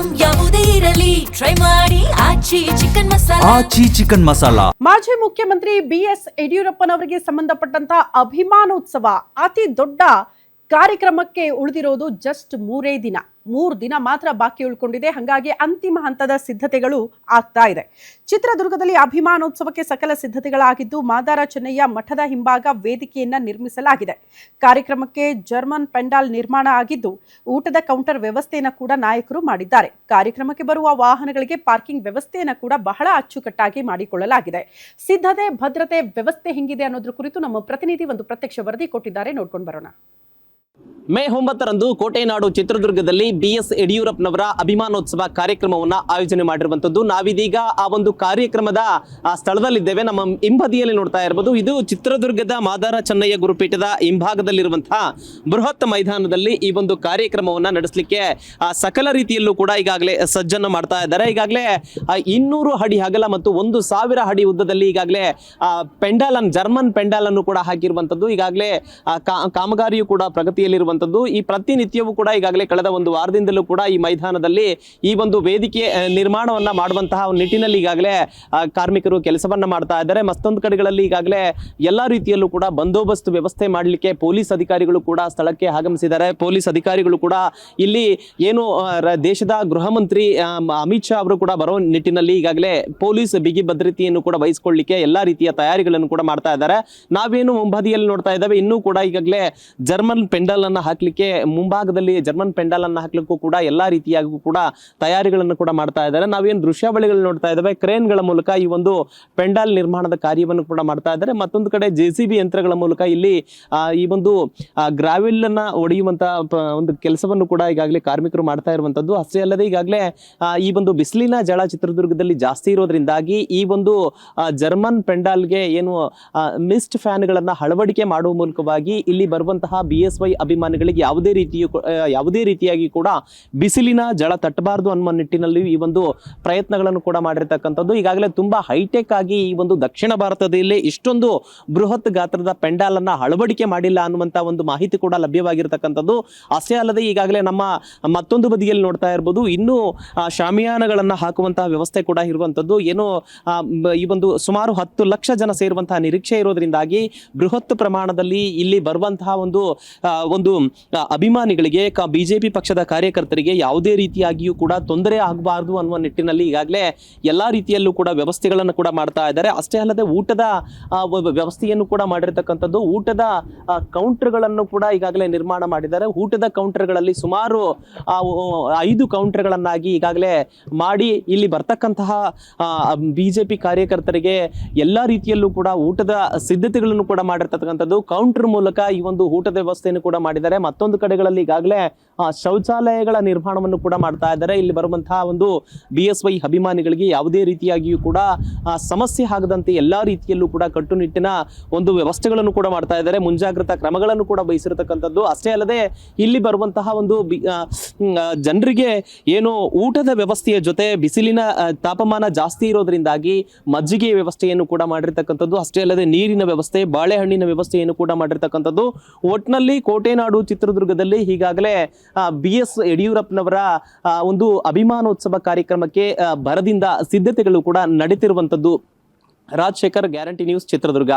Item ಯಾವುದೇ ಇರಲಿ try ಮಾಡಿ ಆಚಿ ಚಿಕನ್ ಮಸಾಲಾ. ಆಚಿ ಚಿಕನ್ ಮಸಾಲಾ. ಮಾಜಿ ಮುಖ್ಯಮಂತ್ರಿ ಬಿಎಸ್ ಯಡಿಯೂರಪ್ಪನವರಿಗೆ ಸಂಬಂಧಪಟ್ಟಂತ ಅಭಿಮಾನೋತ್ಸವ ಅತಿ ದೊಡ್ಡ ಕಾರ್ಯಕ್ರಮಕ್ಕೆ ಉಳಿದಿರೋದು ಜಸ್ಟ್ 3 ದಿನ. 3 ದಿನ ಮಾತ್ರ ಬಾಕಿ ಉಳ್ಕೊಂಡಿದೆ. ಹಾಗಾಗಿ ಅಂತಿಮ ಹಂತದ ಸಿದ್ಧತೆಗಳು ಆಗ್ತಾ ಇದೆ. ಚಿತ್ರದುರ್ಗದಲ್ಲಿ ಅಭಿಮಾನೋತ್ಸವಕ್ಕೆ ಸಕಲ ಸಿದ್ಧತೆಗಳಾಗಿದ್ದು ಮಾದಾರ ಚೆನ್ನಯ್ಯ ಮಠದ ಹಿಂಭಾಗ ವೇದಿಕೆಯನ್ನ ನಿರ್ಮಿಸಲಾಗಿದೆ. ಕಾರ್ಯಕ್ರಮಕ್ಕೆ ಜರ್ಮನ್ ಪೆಂಡಾಲ್ ನಿರ್ಮಾಣ ಆಗಿದ್ದು ಊಟದ ಕೌಂಟರ್ ವ್ಯವಸ್ಥೆಯನ್ನು ಕೂಡ ನಾಯಕರು ಮಾಡಿದ್ದಾರೆ. ಕಾರ್ಯಕ್ರಮಕ್ಕೆ ಬರುವ ವಾಹನಗಳಿಗೆ ಪಾರ್ಕಿಂಗ್ ವ್ಯವಸ್ಥೆಯನ್ನು ಕೂಡ ಬಹಳ ಅಚ್ಚುಕಟ್ಟಾಗಿ ಮಾಡಿಕೊಳ್ಳಲಾಗಿದೆ. ಸಿದ್ಧತೆ ಭದ್ರತೆ ವ್ಯವಸ್ಥೆ ಹೆಂಗಿದೆ ಅನ್ನೋದ್ರ ಕುರಿತು ನಮ್ಮ ಪ್ರತಿನಿಧಿ ಒಂದು ಪ್ರತ್ಯಕ್ಷ ವರದಿ ಕೊಟ್ಟಿದ್ದಾರೆ. ನೋಡ್ಕೊಂಡು ಬರೋಣ. ಮೇ 9ರಂದು ಕೋಟೆನಾಡು ಚಿತ್ರದುರ್ಗದಲ್ಲಿ ಬಿಎಸ್ ಯಡಿಯೂರಪ್ಪನವರ ಅಭಿಮಾನೋತ್ಸವ ಕಾರ್ಯಕ್ರಮವನ್ನ ಆಯೋಜನೆ ಮಾಡಿರುವಂತದ್ದು. ನಾವಿದೀಗ ಆ ಒಂದು ಕಾರ್ಯಕ್ರಮದ ಸ್ಥಳದಲ್ಲಿದ್ದೇವೆ. ನಮ್ಮ ಹಿಂಬದಿಯಲ್ಲಿ ನೋಡ್ತಾ ಇರಬಹುದು. ಇದು ಚಿತ್ರದುರ್ಗದ ಮಾದಾರ ಚೆನ್ನಯ್ಯ ಗುರುಪೀಠದ ಹಿಂಭಾಗದಲ್ಲಿರುವಂತಹ ಬೃಹತ್ ಮೈದಾನದಲ್ಲಿ ಈ ಒಂದು ಕಾರ್ಯಕ್ರಮವನ್ನ ನಡೆಸಲಿಕ್ಕೆ ಸಕಲ ರೀತಿಯಲ್ಲೂ ಕೂಡ ಈಗಾಗಲೇ ಸಜ್ಜನ್ನು ಮಾಡ್ತಾ ಇದ್ದಾರೆ. ಈಗಾಗಲೇ 200 ಅಡಿ ಅಗಲ ಮತ್ತು 1000 ಅಡಿ ಉದ್ದದಲ್ಲಿ ಈಗಾಗಲೇ ಜರ್ಮನ್ ಪೆಂಡಾಲ್ ಅನ್ನು ಕೂಡ ಹಾಕಿರುವಂತದ್ದು. ಈಗಾಗಲೇ ಕಾಮಗಾರಿಯು ಕೂಡ ಪ್ರಗತಿಯಲ್ಲಿರುವಂತದ್ದು. ಈ ಪ್ರತಿನಿತ್ಯವೂ ಕೂಡ ಈಗಾಗಲೇ ಕಳೆದ 1 ವಾರದಿಂದಲೂ ಕೂಡ ಈ ಮೈದಾನದಲ್ಲಿ ಈ ಒಂದು ವೇದಿಕೆ ನಿರ್ಮಾಣವನ್ನ ಮಾಡುವಂತಹ ನಿಟ್ಟಿನಲ್ಲಿ ಈಗಾಗಲೇ ಕಾರ್ಮಿಕರು ಕೆಲಸವನ್ನ ಮಾಡ್ತಾ ಇದ್ದಾರೆ. ಮತ್ತೊಂದು ಕಡೆಗಳಲ್ಲಿ ಈಗಾಗಲೇ ಎಲ್ಲಾ ರೀತಿಯಲ್ಲೂ ಕೂಡ ಬಂದೋಬಸ್ತ್ ವ್ಯವಸ್ಥೆ ಮಾಡಲಿಕ್ಕೆ ಪೊಲೀಸ್ ಅಧಿಕಾರಿಗಳು ಕೂಡ ಸ್ಥಳಕ್ಕೆ ಆಗಮಿಸಿದ್ದಾರೆ. ಪೊಲೀಸ್ ಅಧಿಕಾರಿಗಳು ಕೂಡ ಇಲ್ಲಿ ಏನು ದೇಶದ ಗೃಹ ಮಂತ್ರಿ ಅಮಿತ್ ಶಾ ಅವರು ಕೂಡ ಬರೋ ನಿಟ್ಟಿನಲ್ಲಿ ಈಗಾಗಲೇ ಪೊಲೀಸ್ ಬಿಗಿ ಭದ್ರತೆಯನ್ನು ಕೂಡ ವಹಿಸಿಕೊಳ್ಳಲಿಕ್ಕೆ ಎಲ್ಲಾ ರೀತಿಯ ತಯಾರಿಗಳನ್ನು ಕೂಡ ಮಾಡ್ತಾ ಇದ್ದಾರೆ. ನಾವೇನು ಮುಂಬದಿಯಲ್ಲಿ ನೋಡ್ತಾ ಇದ್ದೇವೆ, ಇನ್ನೂ ಕೂಡ ಈಗಾಗಲೇ ಜರ್ಮನ್ ಪೆಂಡಾಲ್ ಅನ್ನ ಹಾಕ್ಲಿಕ್ಕೆ ಮುಂಭಾಗದಲ್ಲಿ ಜರ್ಮನ್ ಪೆಂಡಾಲ್ ಅನ್ನ ಹಾಕ್ಲಿಕ್ಕೂ ಕೂಡ ಎಲ್ಲಾ ರೀತಿಯಾಗೂ ಕೂಡ ತಯಾರಿಗಳನ್ನು ಕೂಡ ಮಾಡ್ತಾ ಇದ್ದಾರೆ. ನಾವೇನು ದೃಶ್ಯಾವಳಿಗಳು ನೋಡ್ತಾ ಇದ್ದೇವೆ, ಕ್ರೇನ್ಗಳ ಮೂಲಕ ಈ ಒಂದು ಪೆಂಡಾಲ್ ನಿರ್ಮಾಣದ ಕಾರ್ಯವನ್ನು ಕೂಡ ಮಾಡ್ತಾ ಇದ್ದಾರೆ. ಮತ್ತೊಂದು ಕಡೆ JCB ಯಂತ್ರಗಳ ಮೂಲಕ ಇಲ್ಲಿ ಈ ಒಂದು ಗ್ರಾವೆಲ್ ಅನ್ನ ಹೊಡೆಯುವಂತಹ ಒಂದು ಕೆಲಸವನ್ನು ಕೂಡ ಈಗಾಗಲೇ ಕಾರ್ಮಿಕರು ಮಾಡ್ತಾ ಇರುವಂತದ್ದು. ಅಷ್ಟೇ ಅಲ್ಲದೆ ಈಗಾಗಲೇ ಈ ಒಂದು ಬಿಸಿಲಿನ ಜಳ ಚಿತ್ರದುರ್ಗದಲ್ಲಿ ಜಾಸ್ತಿ ಇರೋದ್ರಿಂದಾಗಿ ಈ ಒಂದು ಜರ್ಮನ್ ಪೆಂಡಾಲ್ಗೆ ಏನು ಮಿಸ್ಟ್ ಫ್ಯಾನ್ಗಳನ್ನ ಅಳವಡಿಕೆ ಮಾಡುವ ಮೂಲಕವಾಗಿ ಇಲ್ಲಿ ಬರುವಂತಹ BSY ಅಭಿಮಾನಿಗಳಿಗೆ ಯಾವುದೇ ರೀತಿಯಾಗಿ ಕೂಡ ಬಿಸಿಲಿನ ಜಳ ತಟ್ಟಬಾರದು ಅನ್ನೋ ನಿಟ್ಟಿನಲ್ಲಿ ಈ ಒಂದು ಪ್ರಯತ್ನಗಳನ್ನು ಕೂಡ ಮಾಡಿರ್ತಕ್ಕಂಥದ್ದು. ಈಗಾಗಲೇ ತುಂಬಾ ಹೈಟೆಕ್ ಆಗಿ ಈ ಒಂದು ದಕ್ಷಿಣ ಭಾರತದಲ್ಲಿ ಇಷ್ಟೊಂದು ಬೃಹತ್ ಗಾತ್ರದ ಪೆಂಡಾಲ್ ಅನ್ನ ಅಳವಡಿಕೆ ಮಾಡಿಲ್ಲ ಅನ್ನುವಂತ ಒಂದು ಮಾಹಿತಿ ಕೂಡ ಲಭ್ಯವಾಗಿರ್ತಕ್ಕಂಥದ್ದು. ಅಷ್ಟೇ ಅಲ್ಲದೆ ಈಗಾಗಲೇ ನಮ್ಮ ಮತ್ತೊಂದು ಬದಿಯಲ್ಲಿ ನೋಡ್ತಾ ಇರಬಹುದು, ಇನ್ನೂ ಶಾಮಿಯಾನಗಳನ್ನ ಹಾಕುವಂತಹ ವ್ಯವಸ್ಥೆ ಕೂಡ ಇರುವಂತದ್ದು. ಏನು ಈ ಒಂದು ಸುಮಾರು 10 ಲಕ್ಷ ಜನ ಸೇರುವಂತಹ ನಿರೀಕ್ಷೆ ಇರೋದ್ರಿಂದಾಗಿ ಬೃಹತ್ ಪ್ರಮಾಣದಲ್ಲಿ ಇಲ್ಲಿ ಬರುವಂತಹ ಒಂದು ಅಭಿಮಾನಿಗಳಿಗೆ ಬಿಜೆಪಿ ಪಕ್ಷದ ಕಾರ್ಯಕರ್ತರಿಗೆ ಯಾವುದೇ ರೀತಿಯಾಗಿಯೂ ಕೂಡ ತೊಂದರೆ ಆಗಬಾರದು ಅನ್ನುವ ನಿಟ್ಟಿನಲ್ಲಿ ಈಗಾಗಲೇ ಎಲ್ಲಾ ರೀತಿಯಲ್ಲೂ ಕೂಡ ವ್ಯವಸ್ಥೆಗಳನ್ನು ಕೂಡ ಮಾಡ್ತಾ ಇದ್ದಾರೆ. ಅಷ್ಟೇ ಅಲ್ಲದೆ ಊಟದ ವ್ಯವಸ್ಥೆಯನ್ನು ಕೂಡ ಮಾಡಿರ್ತಕ್ಕಂಥದ್ದು. ಊಟದ ಕೌಂಟರ್ಗಳನ್ನು ಕೂಡ ಈಗಾಗಲೇ ನಿರ್ಮಾಣ ಮಾಡಿದ್ದಾರೆ. ಊಟದ ಕೌಂಟರ್ಗಳಲ್ಲಿ ಸುಮಾರು 5 ಕೌಂಟರ್ಗಳನ್ನಾಗಿ ಈಗಾಗಲೇ ಮಾಡಿ ಇಲ್ಲಿ ಬರ್ತಕ್ಕಂತಹ ಬಿಜೆಪಿ ಕಾರ್ಯಕರ್ತರಿಗೆ ಎಲ್ಲಾ ರೀತಿಯಲ್ಲೂ ಕೂಡ ಊಟದ ಸಿದ್ಧತೆಗಳನ್ನು ಕೂಡ ಮಾಡಿರ್ತಕ್ಕಂಥದ್ದು. ಕೌಂಟರ್ ಮೂಲಕ ಈ ಒಂದು ಊಟದ ವ್ಯವಸ್ಥೆಯನ್ನು ಕೂಡ ಮಾಡಿದ್ದಾರೆ. ಮತ್ತೊಂದು ಕಡೆಗಳಲ್ಲಿ ಈಗಾಗಲೇ ಶೌಚಾಲಯಗಳ ನಿರ್ಮಾಣವನ್ನು ಕೂಡ ಮಾಡ್ತಾ ಇದ್ದಾರೆ. ಇಲ್ಲಿ ಬರುವಂತಹ ಒಂದು BSY ಅಭಿಮಾನಿಗಳಿಗೆ ಯಾವುದೇ ರೀತಿಯಾಗಿಯೂ ಕೂಡ ಸಮಸ್ಯೆ ಆಗದಂತೆ ಎಲ್ಲಾ ರೀತಿಯಲ್ಲೂ ಕೂಡ ಕಟ್ಟುನಿಟ್ಟಿನ ಒಂದು ವ್ಯವಸ್ಥೆಗಳನ್ನು ಕೂಡ ಮಾಡ್ತಾ ಇದ್ದಾರೆ. ಮುಂಜಾಗ್ರತಾ ಕ್ರಮಗಳನ್ನು ಕೂಡ ವಹಿಸಿರತಕ್ಕಂಥದ್ದು. ಅಷ್ಟೇ ಅಲ್ಲದೆ ಇಲ್ಲಿ ಬರುವಂತಹ ಒಂದು ಜನರಿಗೆ ಏನು ಊಟದ ವ್ಯವಸ್ಥೆಯ ಜೊತೆ ಬಿಸಿಲಿನ ತಾಪಮಾನ ಜಾಸ್ತಿ ಇರೋದ್ರಿಂದಾಗಿ ಮಜ್ಜಿಗೆ ವ್ಯವಸ್ಥೆಯನ್ನು ಕೂಡ ಮಾಡಿರ್ತಕ್ಕಂಥದ್ದು. ಅಷ್ಟೇ ಅಲ್ಲದೆ ನೀರಿನ ವ್ಯವಸ್ಥೆ, ಬಾಳೆಹಣ್ಣಿನ ವ್ಯವಸ್ಥೆಯನ್ನು ಕೂಡ ಮಾಡಿರ್ತಕ್ಕಂಥದ್ದು. ಒಟ್ಟಿನಲ್ಲಿ ಕೋಟೆನಾಡು ಚಿತ್ರದುರ್ಗದಲ್ಲಿ ಈಗಾಗಲೇ BS ಯಡಿಯೂರಪ್ಪನವರ ಒಂದು ಅಭಿಮಾನೋತ್ಸವ ಕಾರ್ಯಕ್ರಮಕ್ಕೆ ಭರದಿಂದ ಸಿದ್ಧತೆಗಳು ಕೂಡ ನಡೀತಿರುವಂತದ್ದು. Rajashekar, guarantee news, Chitradurga.